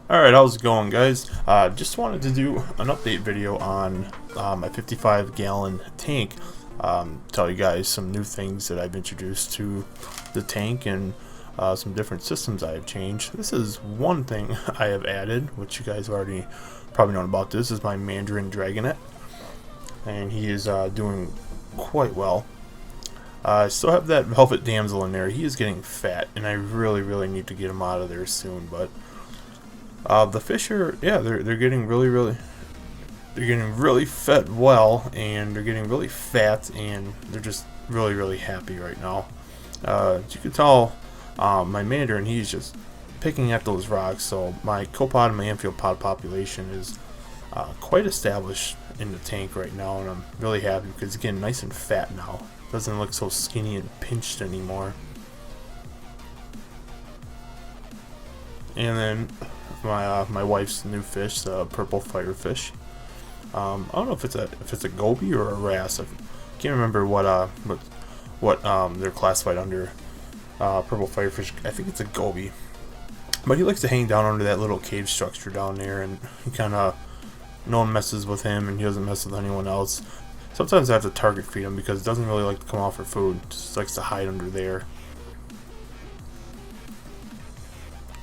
Alright, how's it going, guys? Just wanted to do an update video on my 55-gallon tank. Tell you guys some new things that I've introduced to the tank and some different systems I have changed. This is one thing I have added, which you guys have already probably known about. This is my Mandarin Dragonet, and he is doing quite well. I still have that Velvet Damsel in there. He is getting fat, and I really need to get him out of there soon, but the fish are, yeah, they're getting they're getting really fed well, and they're getting really fat, and they're just really happy right now. As you can tell, my Mandarin, he's just picking at those rocks. So my copod and my amphipod population is quite established in the tank right now, and I'm really happy because it's getting nice and fat now. Doesn't look so skinny and pinched anymore. And then my wife's new fish, the purple firefish. I don't know if it's a goby or a wrasse. I can't remember what they're classified under. Purple firefish. I think it's a goby. But he likes to hang down under that little cave structure down there, and he kind of, no one messes with him, and he doesn't mess with anyone else. Sometimes I have to target feed him because it doesn't really like to come out for food. It just likes to hide under there.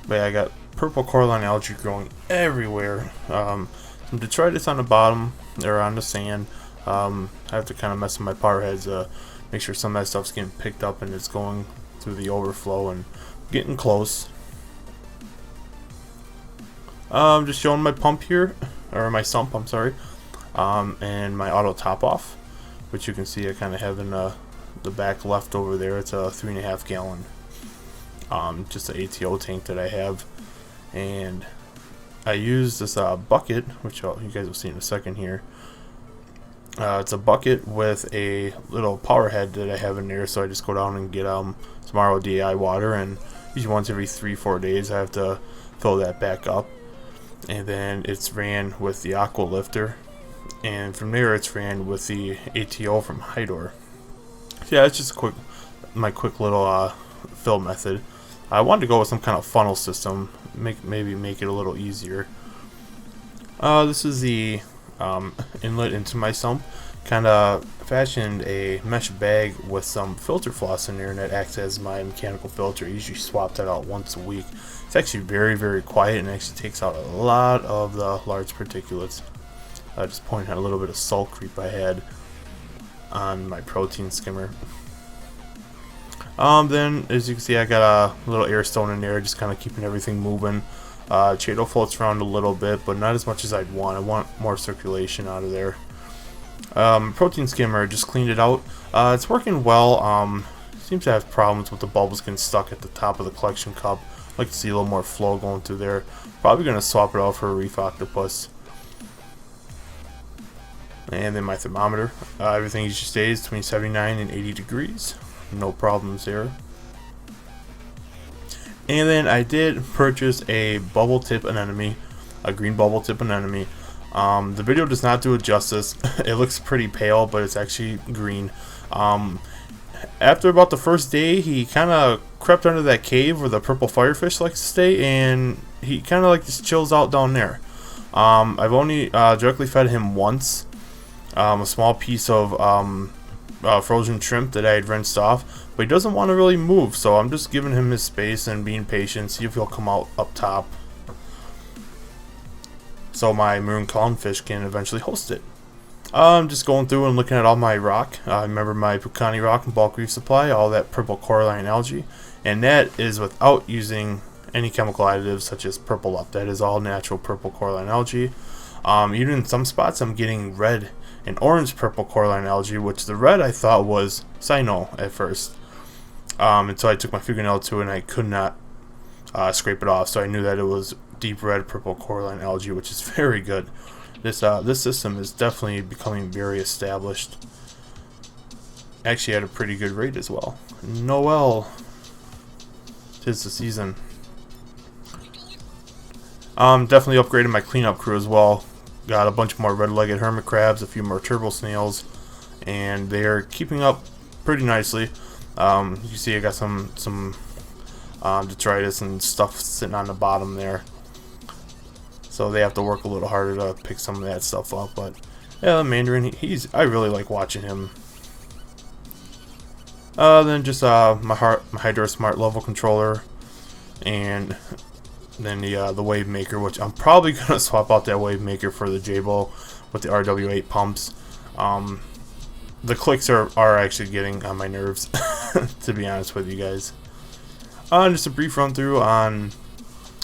But yeah, I got purple coralline algae growing everywhere. Some detritus on the bottom, or on the sand. I have to kind of mess with my power heads, make sure some of that stuff's getting picked up and it's going through the overflow and getting close. Just showing my pump here, or my sump, I'm sorry, and my auto top off, which you can see I kind of have in the back left over there. It's a 3.5 gallon. Just an ATO tank that I have, and I use this bucket, which you guys will see in a second here. It's a bucket with a little power head that I have in there, so I just go down and get some r.o.d.i water, and usually once every 3-4 days I have to fill that back up. And then it's ran with the aqua lifter, and from there it's ran with the ATO from r.o.d.i. So yeah, it's just my quick little fill method. I wanted to go with some kind of funnel system, maybe make it a little easier. This is the inlet into my sump. Kind of fashioned a mesh bag with some filter floss in there, and that acts as my mechanical filter. I usually swap that out once a week. It's actually very quiet, and actually takes out a lot of the large particulates. Just pointing out a little bit of salt creep I had on my protein skimmer. Then, as you can see, I got a little air stone in there, just kind of keeping everything moving. Chaeto floats around a little bit, but not as much as I'd want. I want more circulation out of there. Protein skimmer, just cleaned it out. It's working well. Seems to have problems with the bubbles getting stuck at the top of the collection cup. I'd like to see a little more flow going through there. Probably going to swap it out for a reef octopus. And then my thermometer. Everything usually stays between 79 and 80 degrees. No problems there. And then I did purchase a bubble tip anemone, a green bubble tip anemone. The video does not do it justice. It looks pretty pale, but it's actually green. After about the first day, he kind of crept under that cave where the purple firefish likes to stay, and he kind of like just chills out down there. I've only directly fed him once, a small piece of frozen shrimp that I had rinsed off, but he doesn't want to really move, so I'm just giving him his space and being patient, see if he'll come out up top, so my maroon clownfish can eventually host it. I'm just going through and looking at all my rock. I remember my Pucani rock and bulk reef supply, all that purple coralline algae, and that is without using any chemical additives such as purple up. That is all natural purple coralline algae. Even in some spots I'm getting red and orange purple coralline algae, which the red I thought was cyano at first, until I took my fingernail to it and I could not scrape it off, so I knew that it was deep red purple coralline algae, which is very good. This system is definitely becoming very established. Actually at a pretty good rate as well. Noel, 'tis the season. Definitely upgraded my cleanup crew as well. Got a bunch more red-legged hermit crabs, a few more turbo snails, and they're keeping up pretty nicely. You can see I got some detritus and stuff sitting on the bottom there. so they have to work a little harder to pick some of that stuff up. But yeah, the Mandarin, I really like watching him. Then just my Hydro Smart level controller, and then the Wave Maker, which I'm probably gonna swap out that Wave Maker for the J-Bow with the RW8 pumps. The clicks are actually getting on my nerves, to be honest with you guys. Just a brief run through on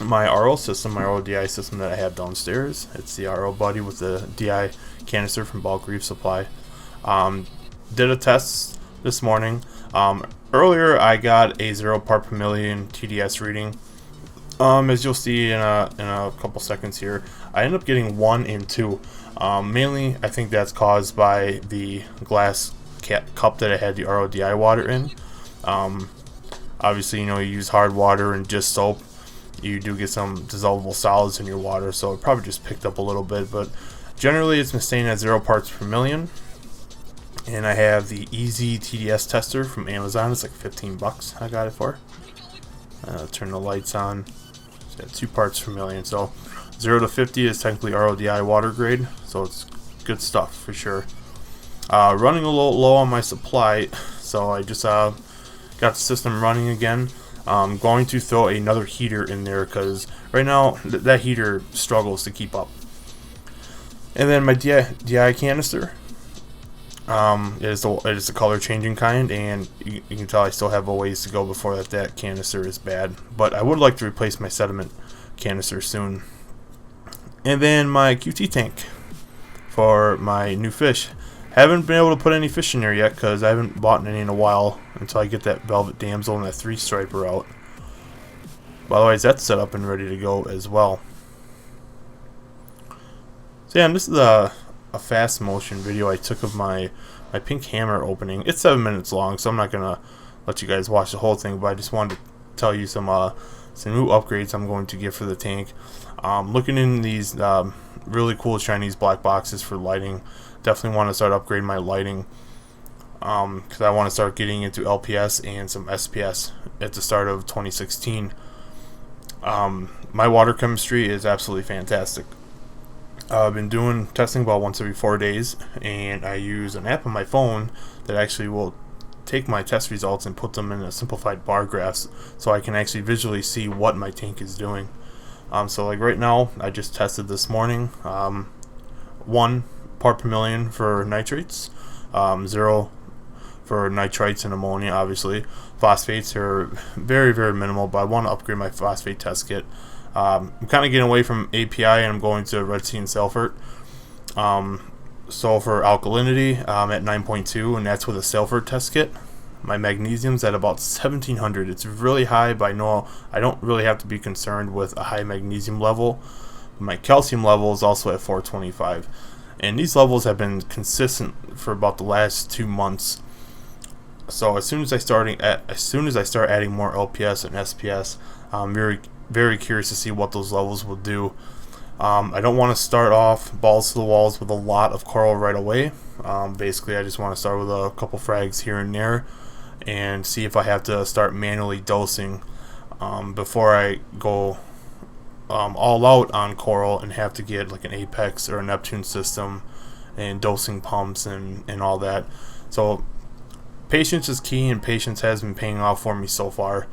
my RO system, my r.o.d.i system that I have downstairs. It's the r.o.d.i with the DI canister from Bulk Reef Supply. Did a test this morning. Earlier I got a 0 part per million TDS reading. As you'll see in a couple seconds here, I ended up getting 1 and 2. Mainly, I think that's caused by the glass cup that I had the r.o.d.i water in. Obviously, you use hard water and just soap, you do get some dissolvable solids in your water, so it probably just picked up a little bit. But generally, it's been staying at 0 parts per million. And I have the Easy TDS tester from Amazon. It's like 15 bucks. I got it for. Turn the lights on. It's at 2 parts per million. So 0 to 50 is technically r.o.d.i water grade, so it's good stuff for sure. Running a little low on my supply, so I just got the system running again. I'm going to throw another heater in there because right now that heater struggles to keep up. And then my DI canister. It is the color changing kind, and you can tell I still have a ways to go before that canister is bad. But I would like to replace my sediment canister soon. And then my QT tank for my new fish. Haven't been able to put any fish in there yet because I haven't bought any in a while until I get that Velvet Damsel and that 3-striper out. But otherwise, that's set up and ready to go as well. So yeah, and this is a fast motion video I took of my pink hammer opening. It's 7 minutes long, so I'm not gonna let you guys watch the whole thing, but I just wanted to tell you some new upgrades I'm going to get for the tank. Looking in these really cool Chinese black boxes for lighting. Definitely want to start upgrading my lighting because I want to start getting into LPS and some SPS at the start of 2016. My water chemistry is absolutely fantastic. I've been doing testing about once every 4 days, and I use an app on my phone that actually will take my test results and put them in a simplified bar graphs so I can actually visually see what my tank is doing. So like right now, I just tested this morning 1 part per million for nitrates, 0 for nitrites and ammonia. Obviously, phosphates are very, very minimal, but I want to upgrade my phosphate test kit. I'm kind of getting away from API and I'm going to Red Sea and Sulfur. So for alkalinity, I'm at 9.2, and that's with a sulfur test kit. My magnesium's at about 1700. It's really high, but I don't really have to be concerned with a high magnesium level. My calcium level is also at 425, and these levels have been consistent for about the last 2 months. So as soon as I start adding more LPS and SPS, I'm very, very curious to see what those levels will do. I don't want to start off balls to the walls with a lot of coral right away. Basically, I just want to start with a couple frags here and there and see if I have to start manually dosing before I go all out on coral and have to get like an Apex or a Neptune system and dosing pumps and all that. So patience is key, and patience has been paying off for me so far.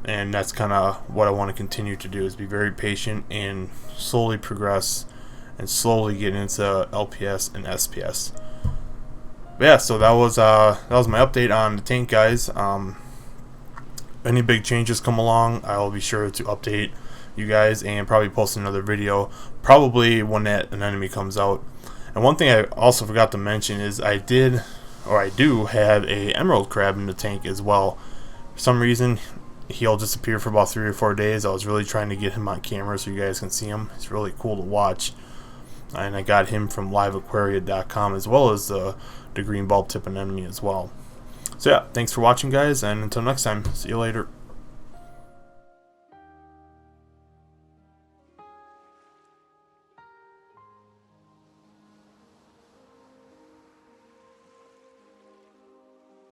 And that's kind of what I want to continue to do, is be very patient and slowly progress and slowly get into LPS and SPS. But yeah, so that was my update on the tank, guys. Any big changes come along, I will be sure to update you guys and probably post another video, probably when that anemone comes out. And one thing I also forgot to mention is I do have a emerald crab in the tank as well. For some reason, he'll disappear for about 3 or 4 days. I was really trying to get him on camera so you guys can see him. It's really cool to watch. And I got him from liveaquaria.com, as well as the green bulb tip anemone as well. So yeah, thanks for watching, guys, and until next time, see you later.